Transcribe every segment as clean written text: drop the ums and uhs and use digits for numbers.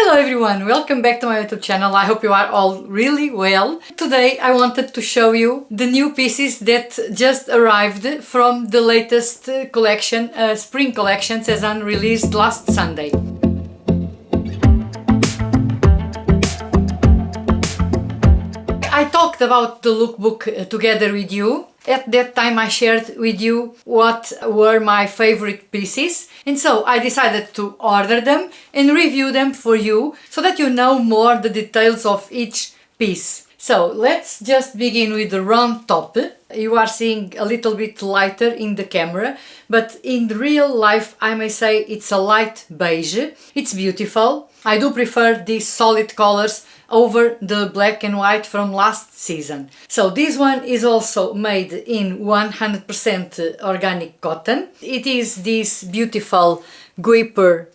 Hello everyone, welcome back to my YouTube channel. I hope you are all really well. Today I wanted to show you the new pieces that just arrived from the latest collection, spring collection SEZANE released last Sunday. I talked about the lookbook together with you. At that time I shared with you what were my favorite pieces, and so I decided to order them and review them for you so that you know more the details of each piece. So let's just begin with the round top. You are seeing a little bit lighter in the camera, but in real life I may say it's a light beige. It's beautiful. I do prefer these solid colors over the black and white from last season. So this one is also made in 100% organic cotton. It is this beautiful guiper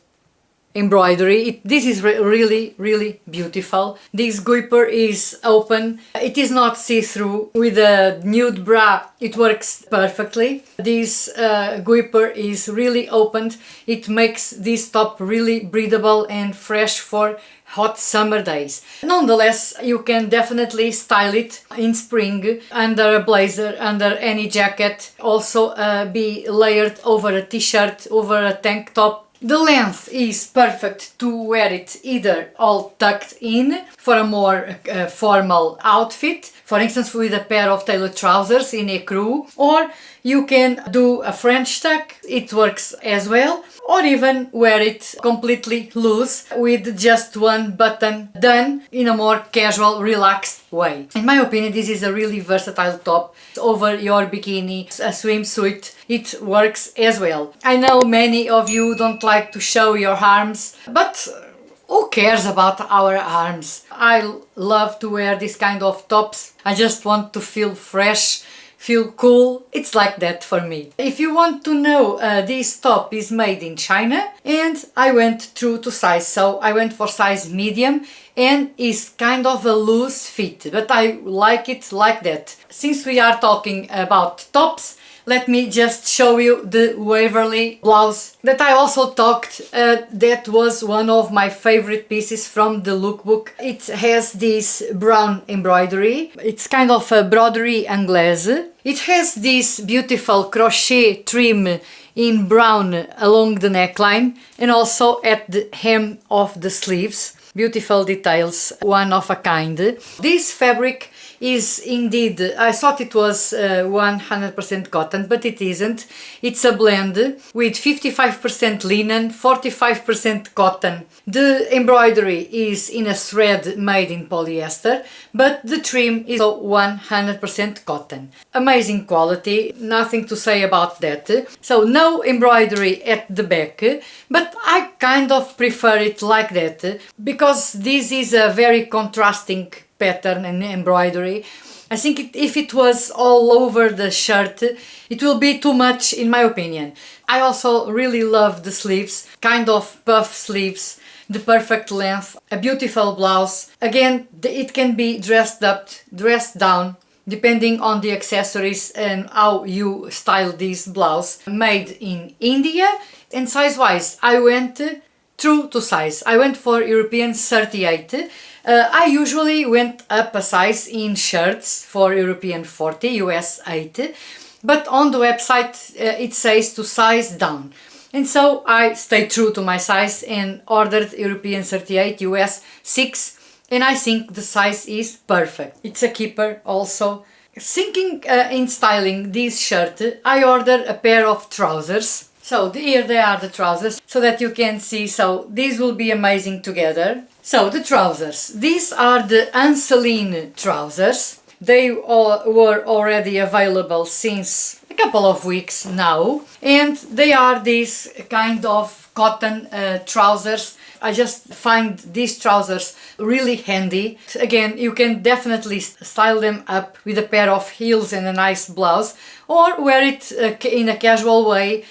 embroidery. This is really beautiful. This guiper is open. It is not see-through. With a nude bra it works perfectly. This guiper is really opened. It makes this top really breathable and fresh for hot summer days. Nonetheless, you can definitely style it in spring under a blazer, under any jacket, also be layered over a t-shirt, over a tank top. The length is perfect to wear it either all tucked in for a more formal outfit, for instance with a pair of tailored trousers in écru, or you can do a French tuck, it works as well, or even wear it completely loose with just one button done in a more casual, relaxed way. In my opinion, this is a really versatile top over your bikini, a swimsuit. It works as well. I know many of you don't like to show your arms, but who cares about our arms? I love to wear this kind of tops. I just want to feel fresh, feel cool. It's like that for me. If you want to know, this top is made in China and I went true to size, so I went for size medium and is kind of a loose fit, but I like it like that. Since we are talking about tops, let me just show you the Waverly blouse that I also talked. That was one of my favorite pieces from the lookbook. It has this brown embroidery. It's kind of a broderie anglaise. It has this beautiful crochet trim in brown along the neckline and also at the hem of the sleeves. Beautiful details, one of a kind. This fabric is indeed, I thought it was 100% cotton, but it isn't. It's a blend with 55% linen, 45% cotton. The embroidery is in a thread made in polyester, but the trim is 100% cotton. Amazing quality, nothing to say about that. So no embroidery at the back, but I kind of prefer it like that because this is a very contrasting pattern and embroidery. I think if it was all over the shirt, it will be too much in my opinion. I also really love the sleeves, kind of puff sleeves, the perfect length, a beautiful blouse. Again, it can be dressed up, dressed down, depending on the accessories and how you style this blouse. Made in India, and size-wise, I went true to size. I went for European 38. I usually went up a size in shirts for European 40, US 8, but on the website it says to size down. And so I stayed true to my size and ordered European 38, US 6, and I think the size is perfect. It's a keeper also. Thinking in styling this shirt, I ordered a pair of trousers. So here they are, the trousers, so that you can see. So these will be amazing together. So the trousers, these are the Anseline trousers. They were already available since a couple of weeks now, and they are these kind of cotton trousers. I just find these trousers really handy. Again, you can definitely style them up with a pair of heels and a nice blouse, or wear it in a casual way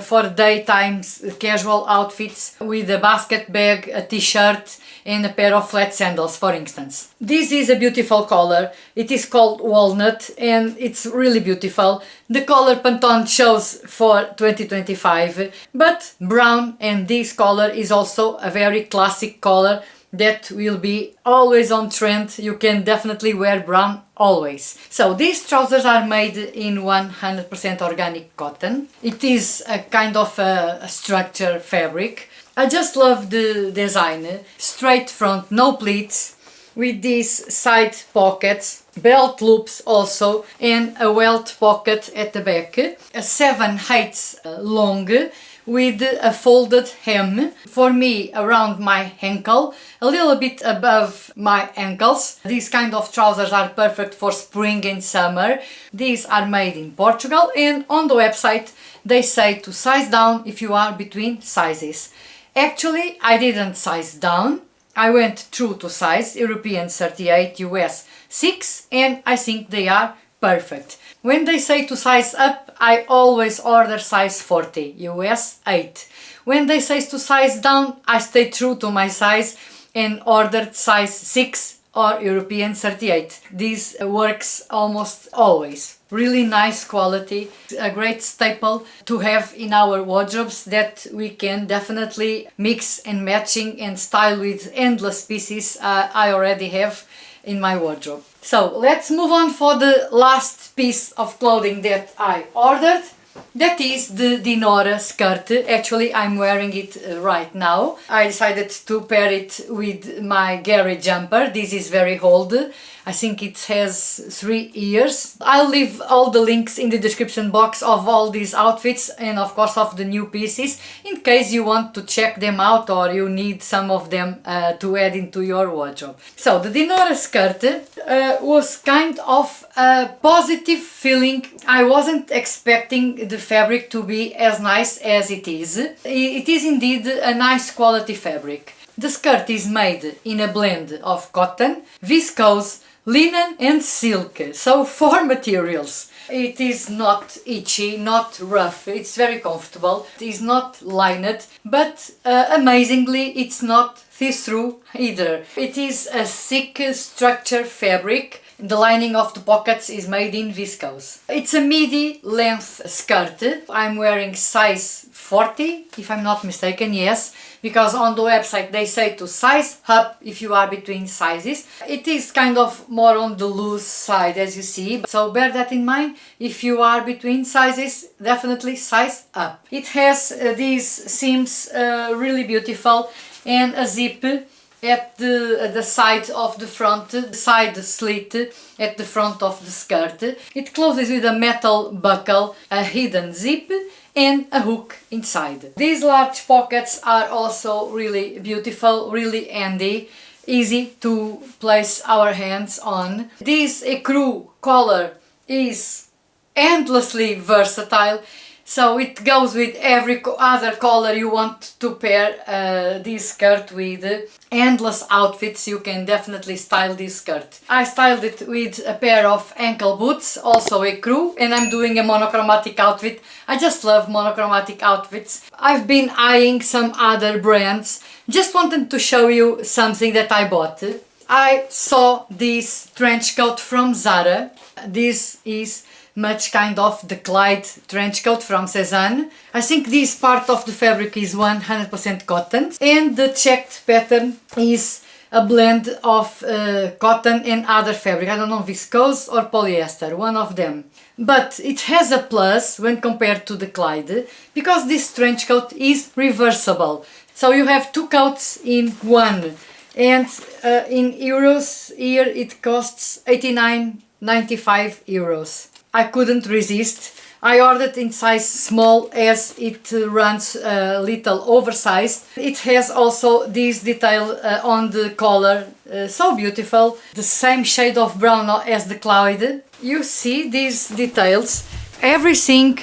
for daytime casual outfits with a basket bag, a t-shirt and a pair of flat sandals, for instance. This is a beautiful color. It is called walnut and it's really beautiful. The color Pantone shows for 2025, but brown and this color is also a very classic color that will be always on trend. You can definitely wear brown always. So these trousers are made in 100% organic cotton. It is a kind of a structure fabric. I just love the design. Straight front, no pleats, with these side pockets, belt loops also, and a welt pocket at the back. A 7/8 long with a folded hem, for me around my ankle, a little bit above my ankles. These kind of trousers are perfect for spring and summer. These are made in Portugal, and on the website they say to size down if you are between sizes. Actually, I didn't size down. I went true to size, European 38, US 6, and I think they are perfect. When they say to size up, I always order size 40, US 8. When they say to size down, I stay true to my size and ordered size 6 or European 38. This works almost always. Really nice quality, a great staple to have in our wardrobes that we can definitely mix and matching and style with endless pieces I already have in my wardrobe. So let's move on for the last piece of clothing that I ordered. That is the Dinora skirt. Actually, I'm wearing it right now. I decided to pair it with my Gary jumper. This is very old. I think it has 3 years. I'll leave all the links in the description box of all these outfits and of course of the new pieces in case you want to check them out or you need some of them to add into your wardrobe. So the Dinora skirt was kind of a positive feeling. I wasn't expecting the fabric to be as nice as it is. It is indeed a nice quality fabric. The skirt is made in a blend of cotton, viscose, linen and silk, so 4 materials. It is not itchy, not rough, it's very comfortable. It is not lined, but amazingly it's not see-through either. It is a thick structure fabric. The lining of the pockets is made in viscose. It's a midi length skirt. I'm wearing size 40, if I'm not mistaken, yes, because on the website they say to size up if you are between sizes. It is kind of more on the loose side, as you see, so bear that in mind. If you are between sizes, definitely size up. It has these seams, really beautiful, and a zip at the side of the front, the side slit at the front of the skirt. It closes with a metal buckle, a hidden zip and a hook inside. These large pockets are also really beautiful, really handy, easy to place our hands on. This ecru collar is endlessly versatile. So it goes with every other color you want to pair this skirt with. Endless outfits, you can definitely style this skirt. I styled it with a pair of ankle boots, also ecru, and I'm doing a monochromatic outfit. I just love monochromatic outfits. I've been eyeing some other brands. Just wanted to show you something that I bought. I saw this trench coat from Zara. This is much kind of the Clyde trench coat from SEZANE. I think this part of the fabric is 100% cotton and the checked pattern is a blend of cotton and other fabric. I don't know, viscose or polyester, one of them. But it has a plus when compared to the Clyde because this trench coat is reversible. So you have 2 coats in one, and in euros here it costs 89.95 euros. I couldn't resist. I ordered in size small as it runs a little oversized. It has also this detail on the collar, so beautiful. The same shade of brown as the Clyde. You see these details, everything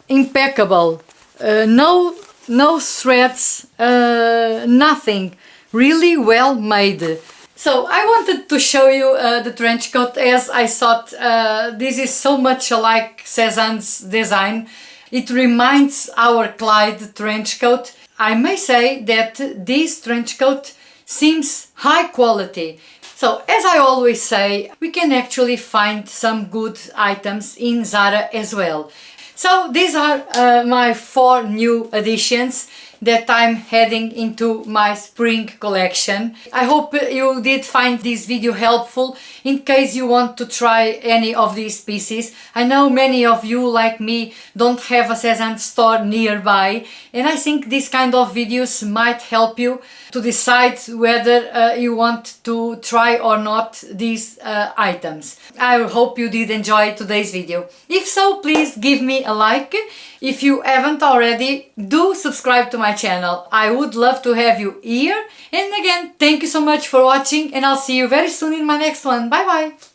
impeccable, no threads, nothing, really well made. So I wanted to show you the trench coat as I thought this is so much like SEZANE's design. It reminds our Clyde trench coat. I may say that this trench coat seems high quality. So as I always say, we can actually find some good items in Zara as well. So these are my 4 new additions. that I'm heading into my spring collection. I hope you did find this video helpful in case you want to try any of these pieces. I know many of you, like me, don't have a SEZANE store nearby, and I think this kind of videos might help you to decide whether you want to try or not these items. I hope you did enjoy today's video. If so, please give me a like. If you haven't already, do subscribe to my channel. I would love to have you here. And again, thank you so much for watching, and I'll see you very soon in my next one. Bye bye!